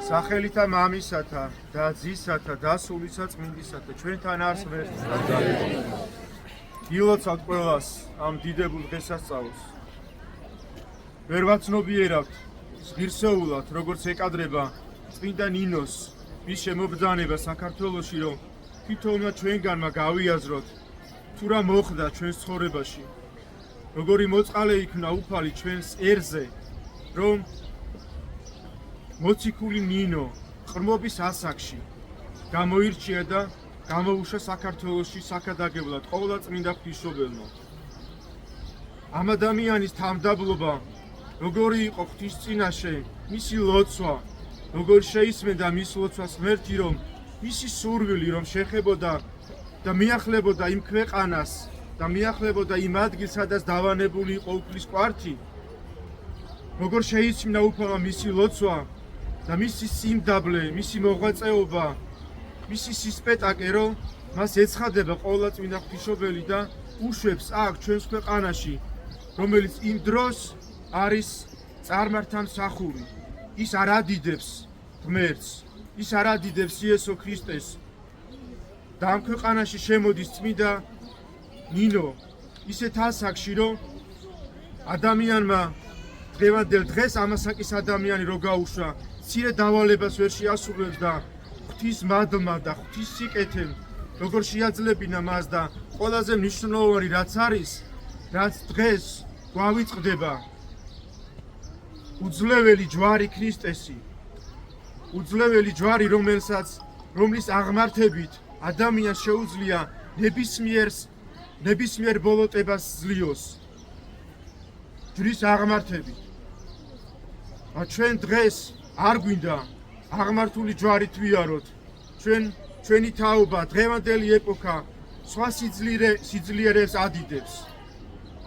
სახელითა მამისათა და ძისათა და სულისა წმინდისათა ჩვენთან არს ღმერთთან. გილოცავთ ყველას ამ დიდებულ დღესასწაულს. ვერ ვაცნობიერავთ ღირსეულად, როგორც ეკადრება წმინდა ნინოს მის შემობრძანება საქართველოში, რომ თვითონმა ჩვენგანმა გავიაზროთ თუ რა მოხდა ჩვენს ცხოვრებაში. როგორი მოწყალე იქნა უფალი ჩვენს ერზე, რომ მოციქული ნინო ყრმობის ასაკში გამოირჩია და გამოუშვა საქართველოში საქადაგებლად ყოვლადწმინდა ღვთისმშობელმა. ამ ადამიანის თავდაბლობა როგორი იყო ღვთის წინაშე, მისი ლოცვა, როგორ შეისმენდა მის ლოცვას ღმერთი, რომ მისი სურვილი რომ შეხებოდა და მიახლებოდა იმ ქვეყანას და მიახლებოდა იმ ადგილს, სადაც დავანებული იყო უფლის კვართი, როგორ შეისმნა უფალმა მისი ლოცვა და მისი სიმდაბლე, მისი მოღვაწეობა, მისი სისპეტაკე, რომ მას ეცხადება ყოვლადწმინდა ღვთისმშობელი და უშვებს აქ ჩვენს ქვეყანაში, რომელიც იმ დროს არის წარმართამსახური. ის არ ადიდებს ღმერთს, ის არ ადიდებს იესო ქრისტეს. და ამ ქვეყანაში შემოდის წმინდა ნინო ისეთ ასაკში, რომ ადამიანმა დღევანდელ დღეს ამასაკის ადამიანი რო გაუშვა, მცირე დავალებას ვერ შეასრულებს და ღვთის მადლმა და ღვთის სიკეთემ როგორ შეაძლებინა მას და ყველაზე მნიშვნელოვანი რაც არის, რაც დღეს გვავიწყდება, უძლეველი ჯვარი ქრისტესი, უძლეველი ჯვარი, რომლის აღმართებით ადამიანს შეუძლია ნებისმიერ ბოლოტებას ძლიოს. ჯვრის აღმართებით. ჩვენ დღეს არ გვინდა აღმართული ჯვარით ვიაროთ. ჩვენი თაობა, დღევანდელი ეპოქა სხვა სიძლიერებს ადიდებს.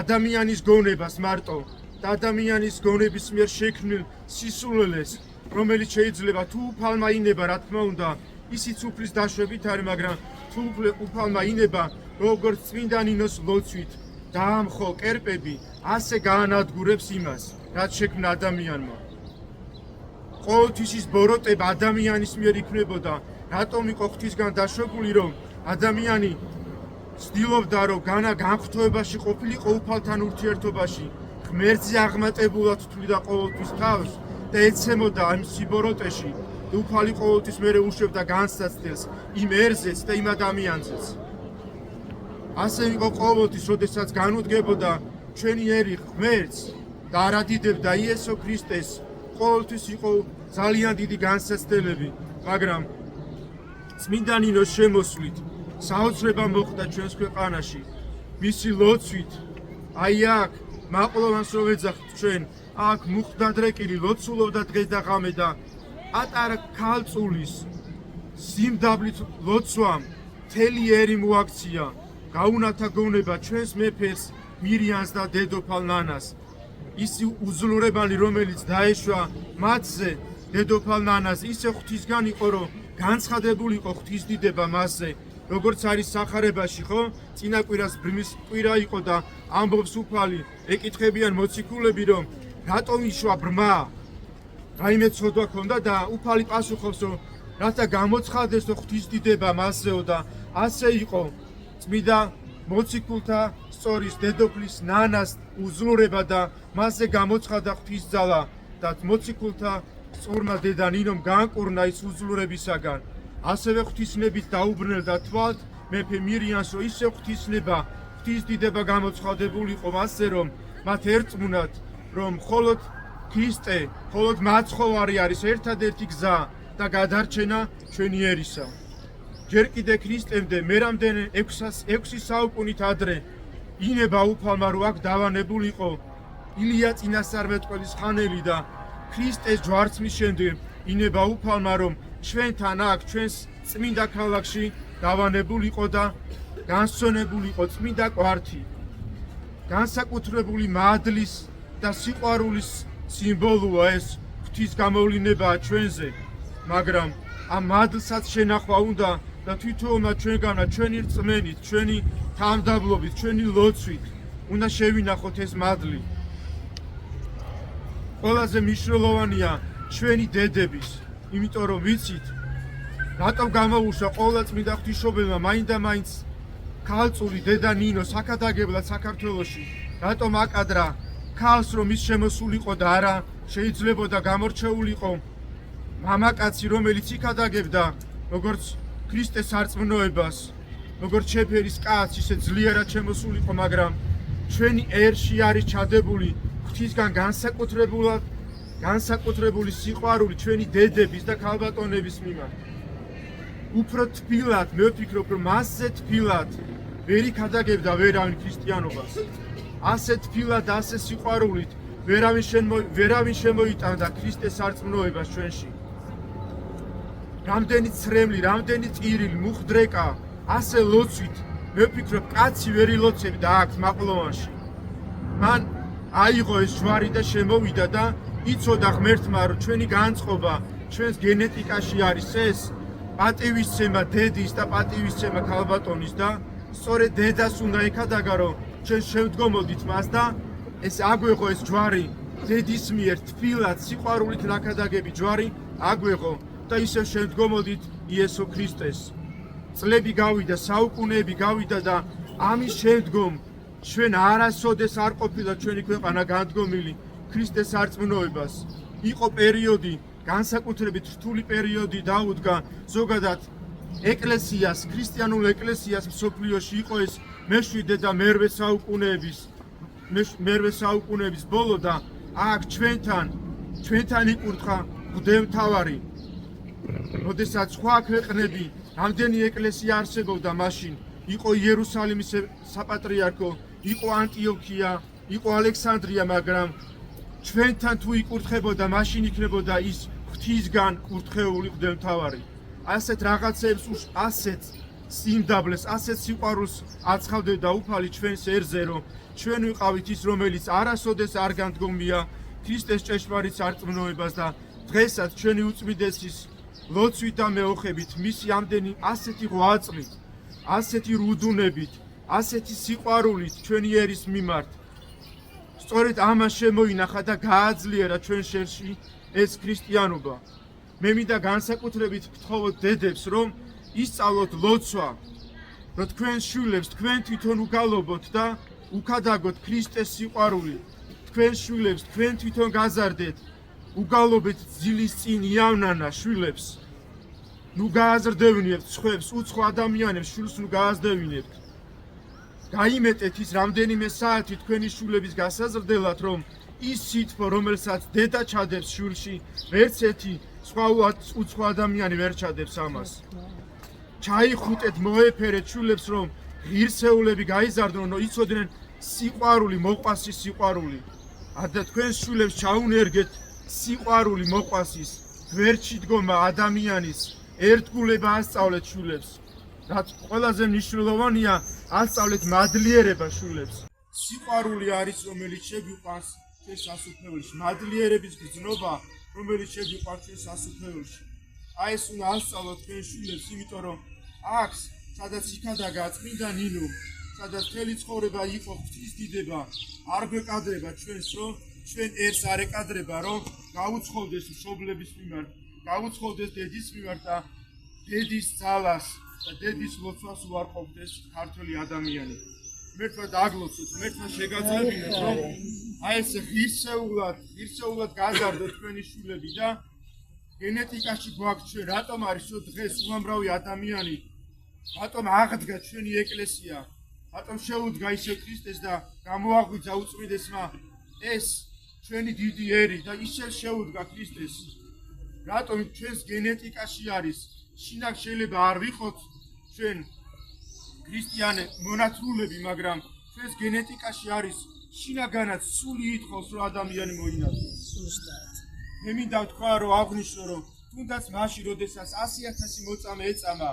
ადამიანის გონებას მარტო და ადამიანის გონების მიერ შექმნილ სისულელეს, რომელიც შეიძლება თუ უფალმა ინება, რა თქმა უნდა, ისიც უფლის დაშვებით არის, მაგრამ თუ უფალმა ინება, როგორც წმინდა ნინოს ლოცვით დაამხო კერპები, ასე გაანადგურებს იმას, რაც შექმნა ადამიანმა. ყოველთვის ის ბოროტება ადამიანის მიერ იქნებოდა, რატომ იყო ღვთისგან დაშვებული, რომ ადამიანი ცდილობდა, რომ განხტოებაში ყოფილიყო უფალთან ურთიერთობაში, ღმერთზე აღმატებულად თვლიდა ყოველთვის თავს და ეცემოდა ამ სიბოროტეში, და უფალი ყოველთვის მერე უშვებდა განსაცდელს იმ ერზეც და იმ ადამიანზეც. ასე იყო ყოველთვის, როდესაც განუდგებოდა ჩვენი ერი ღმერთს და არ ადიდებდა იესო ქრისტეს, ყოველთვის იყო ძალიან დიდი განსაცდელები, მაგრამ წმინდა ნინოს შემოსვლით საოცრება მოხდა ჩვენს ქვეყანაში. მისი ლოცვით, აი აქ მაყლოვანს რო ვეძახთ ჩვენ, აქ მუხდადრეკილი ლოცულობდა დღეს და ღამე და პატარა ქალწულის სიმდაბლით ლოცვამ მთელი ერი მოაქცია, გაუნათა გონება ჩვენს მეფეს მირიანს და დედოფალ ნანას. ის უძლურებანი, რომელიც დაეშვა მათზე, დედოფალ ნანას, ისე ღვთისგან იყო, რომ განცხადებული იყო ღვთის დიდება მასზე, როგორც არის სახარებაში, ხო? წინა კვირას ბრმის კვირა იყო და ამბობს უფალი, ეკითხებიან მოციქულები, რომ რატომ იშვა ბრმა? რაიმე ცოდვა ქონდა და უფალი პასუხობს, რომ რათა გამოცხადდეს ღვთის დიდება მასზეო და ასე იყო წმინდა მოციქულთა სწორის დედოფლის ნანას უძლურება და მასზე გამოცხადა ღვთისძალა და მოციქულთა სწორმა დედა ნინომ განკურნა ის უძლურებისაგან. ასევე ღვთისნებით დაუბრუნდა თვალთ მეფე მირიანს, რომ ისე ღვთისნება, ღვთის დიდება გამოცხადებულიყო მასზე, რომ მათ ერწმუნათ, რომ მხოლოდ ქრისტე, მხოლოდ მაცხოვარი არის ერთადერთი გზა და გადარჩენა ჩვენი ერისა. ჯერ კიდე ქრისტემდე მერამდენე 6 საუკუნით ადრე ინება უფალმა, რომ აქ დავანებულიყო ილია წინასწარმეტყველის ხანელი და ქრისტეს ჯვარცმის შემდეგ ინება უფალმა, რომ ჩვენთან აქ ჩვენს წმინდა ქალაქში დავანებულიყო და განსვენებულიყო წმინდა კვართი. განსაკუთრებული მადლის და სიყვარულის სიმბოლოა ეს ღვთის გამოვლინება ჩვენზე, მაგრამ ამ მადლსაც შენახვა უნდა და თვითონმა ჩვენგანა ჩვენი რწმენით, ჩვენი თავდაბლობით, ჩვენი ლოცვით უნდა შევინახოთ ეს მადლი. ყველაზე მნიშვნელოვანია ჩვენი დედების, იმიტომ რომ ვიცით რატომ გამოუშვა ყოველ წმინდა ღვთისმშობელმა მაინდა-მაინც ქალწული დედა ნინო საქადაგებლად საქართველოში, რატომ აკადრა ქალს რომ ის შემოსულიყო და არა შეიძლებოდა გამორჩეულიყო მამაკაცი რომელიც იქადაგებდა როგორც ქრისტეს სარწმუნოებას, როგორც შეფერის კაცს ისე ძლიერად შემოსულიყო, მაგრამ ჩვენი ერში არის ჩადებული ღვთისგან განსაკუთრებული სიყვარული ჩვენი დედების და ქალბატონების მიმართ. უფრო თბილად მე ვფიქრობ, რომ მასზე თბილად ვერ იქადაგებდა ვერავინ ქრისტიანობას. ასე თბილად, ასე სიყვარულით ვერავინ შემოიტანდა ქრისტეს სარწმუნოებას ჩვენში. რამდენი ცრემლი, რამდენი წირილი, მუხდრეკა, ასე ლოცვით მე ვფიქრობ, კაცი ვერ ილოცებდა აქ მაყლოვანში. მან აიღო ეს ჯვარი და შემოვიდა და იცოდა ღმერთმა, რომ ჩვენი განწყობა ჩვენს გენეტიკაში არის ეს პატივისცემა დედის და პატივისცემა ქალბატონის და სწორედ დედას უნდა ეკადაგა, რომ ჩვენ შევდგომოდით მას და ეს აგვეღო ეს ჯვარი დედის მიერ თბილად სიყვარულით ნაკადაგები ჯვარი აგვეღო და ისევ შევდგომოდით იესო ქრისტეს. წლები გავიდა, საუკუნეები გავიდა და ამის შემდგომ ჩვენ არასოდეს არ ყოფილა ჩვენი ქვეყანა განდგომილი ქრისტეს სარწმუნოებას. იყო პერიოდი, განსაკუთრებით რთული პერიოდი დაუდგა ზოგადად ეკლესიას, ქრისტიანულ ეკლესიას მსოფლიოში. იყო ეს მე-7 და მე-8 საუკუნეების ბოლო და აქ ჩვენთან იკურთხა მღვდელმთავარი. როდესაც სხვა ქვეყნები, რამდენი ეკლესია არსებობდა მაშინ, იყო იერუსალიმის საპატრიარქო, იყო ანტიოქია, იყო ალექსანდრია, მაგრამ ჩვენთან თუ იკურთხებოდა, მაშინ იქნებოდა ის ღვთისგან კურთხეული მღვდელმთავარი. ასეთ რაღაცებს, ასეთ სიმდაბლეს, ასეთ სიყვარულს აცხავდებდა უფალი ჩვენს ერზე, რომ ჩვენ ვიყავით ის, რომელიც არასოდეს არ განდგომია ქრისტეს ჭეშმარიტ სარწმუნოებას და დღესაც ჩვენი უწმიდესის ლოცვით და მეოხებით მისი ამდენი ასეთი ღვაწლით, ასეთი რუდუნებით, ასეთი სიყვარულით ჩვენი ერის მიმართ. სწორედ ამას შემოინახა და გააძლიერა ჩვენ შერში ეს ქრისტიანობა. მე მინდა განსაკუთრებით ვთხოვოთ დედებს, რომ ისწავლოთ ლოცვა, რომ თქვენ შვილებს თქვენ თვითონ უგალობოთ და უკადაგოთ ქრისტეს სიყვარული. თქვენ შვილებს თქვენ თვითონ გაზარდეთ, უგალობეთ ძილის წინ იავნანა შვილებს. ნუ გააზრდევინებთ სხვებს, უცხო ადამიანებს შვილს ნუ გააზრდევინებთ. გაიმეტეთ ის რამდენიმე საათი თქვენი შვილების გასაზრდელად, რომ ის სითბო, რომელსაც დედა ჩადებს შვილში, ვერც ერთი სხვა უცხო ადამიანი ვერ ჩადებს ამას. ჩაიხუტეთ, მოეფერეთ შვილებს, რომ ღირსეულები გაიზარდონ, რომ იცოდნენ სიყვარული, მოყვასის სიყვარული. და თქვენ შვილებს ჩაუნერგეთ სიყვარული, მოყვასის, გვერდში დგომა ადამიანის, ერთგულება ასწავლეთ შვილებს. რაც ყველაზე მნიშვნელოვანია, ასწავლეთ მადლიერება შვილებს. სიყვარული არის, რომელიც შეგვიყვანს ჩვენ სასუფეველში, მადლიერების გრძნობა, რომელიც შეგვიყვანს ჩვენ სასუფეველში. აი ეს უნდა ასწავლოთ თქვენ შვილებს, იმიტომ რომ აქ, სადაც იქადაგა წმინდა ნინო, სადაც მთელი ცხოვრება იყო ღვთის დიდება, არ გვეკადრება ჩვენს, რომ ჩვენ ერს არ ეკადრება, რომ გაუცხოვდეს მშობლების მიმართ, გაუცხოვდეს დედის მიმართ და დედის ძალას და დედის ლოცვას უარყოფდეს ქართველი ადამიანი. ღმერთმა დაგლოცოთ, ღმერთმა შეგაძლევინოთ, რომ აი ეს ღირსეულად გაზარდოთ თქვენი შვილები და გენეტიკაში გვაქვს ჩვენ, რატომ არის დღეს უამრავი ადამიანი, რატომ აღდგა ჩვენი ეკლესია, რატომ შეუდგა ისევ ქრისტეს და გამოაღვიძა უწმიდესმა ეს ჩვენი დიდი ერი და ისევ შეუდგა ქრისტეს. რატომ ჩვენს გენეტიკაში არის, შინაგ შეიძლება არ ვიყოთ ჩვენ ქრისტიანი მონათრულები, მაგრამ ჩვენს გენეტიკაში არის შინაგანად სული ითხოვს, რომ ადამიანი მოინათლოს. მე მინდა ვთქვა, რომ აღვნიშნო, რომ თუნდაც მაშინ, როდესაც 100,000 მოწამე ეწამა,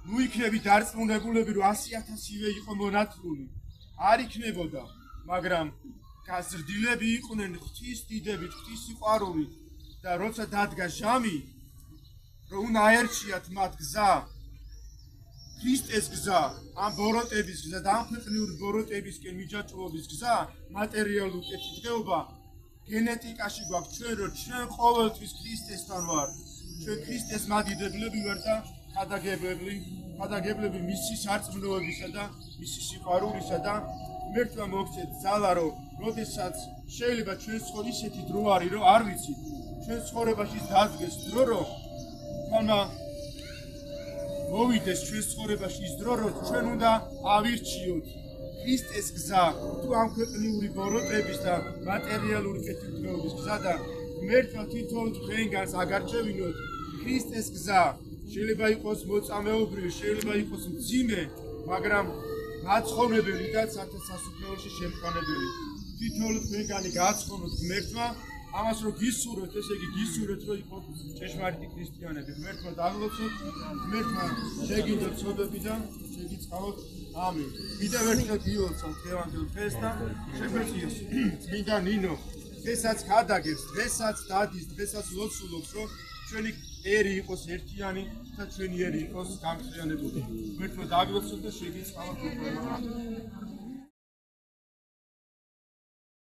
ნუ იქნები დარწმუნებულები, რომ 100,000-ივე იყო მონათლული. არ იქნებოდა, მაგრამ გაზრდილები იყვნენ ღვთის დიდებით, ღვთის სიყვარულით და როცა დადგა ჟამი, რომ უნდა აერჩიათ მათ გზა, ქრისტეს გზა, ამ ბოროტების გზა და ამ ქვეყნიური ბოროტებისკენ მიჯაჭვობის გზა, მატერიალური კეთილდღეობა, გენეტიკაში გვაქვს ჩვენ რომ ჩვენ ყოველთვის ქრისტესთან ვარ. ჩვენ ქრისტეს მადიდებლები ვარ და ხადაგებლები მისი სარწმუნოებისა და მისი სიყვარულისა და ღმერთმა მოგცეთ ძალა რომ როდესაც შეიძლება ჩვენ ცხოვრ ისეთი დრო არის რომ არ ვიცი ჩვენ ცხოვრებაში დადგეს დრო რომ თამა მოვიდეს ჩვენ ცხოვრებაში ის დრო რომ ჩვენ უნდა ავირჩიოთ ქრისტეს გზა თუ ამ ქვეყნიური ბოროტების და მატერიალური კეთილდღეობის გზა და ღმერთმა თვითონ თქვენგანს აგარჩევინოთ ქრისტეს გზა შეიძლება იყოს მოწამეობრივი შეიძლება იყოს მძიმე მაგრამ გაცხონებელი და სასუფეველში შემყვანებელი თვითონ თქვენგანი გაცხონოთ ღმერთმა ამას რომ გისურვეთ ესე იგი გისურვეთ რომ იყოს ჭეშმარიტი ქრისტიანები ღმერთმა დაგლოცოთ ღმერთმა შეგიდოთ ცოდები და შეგიწყალოთ ამინ კიდევ ერთხელ გიოცავ დღევანდელ დღეს და შეგვეციოს წმინდა ნინო დღესაც გადაგებს დღესაც დადის დღესაც ლოცულობს რომ ჩვენი ერი იყოს ერთიანი და ჩვენი ერი იყოს გამხსენებული ღმერთმა დაგლოცოთ და შეგიწყალოთ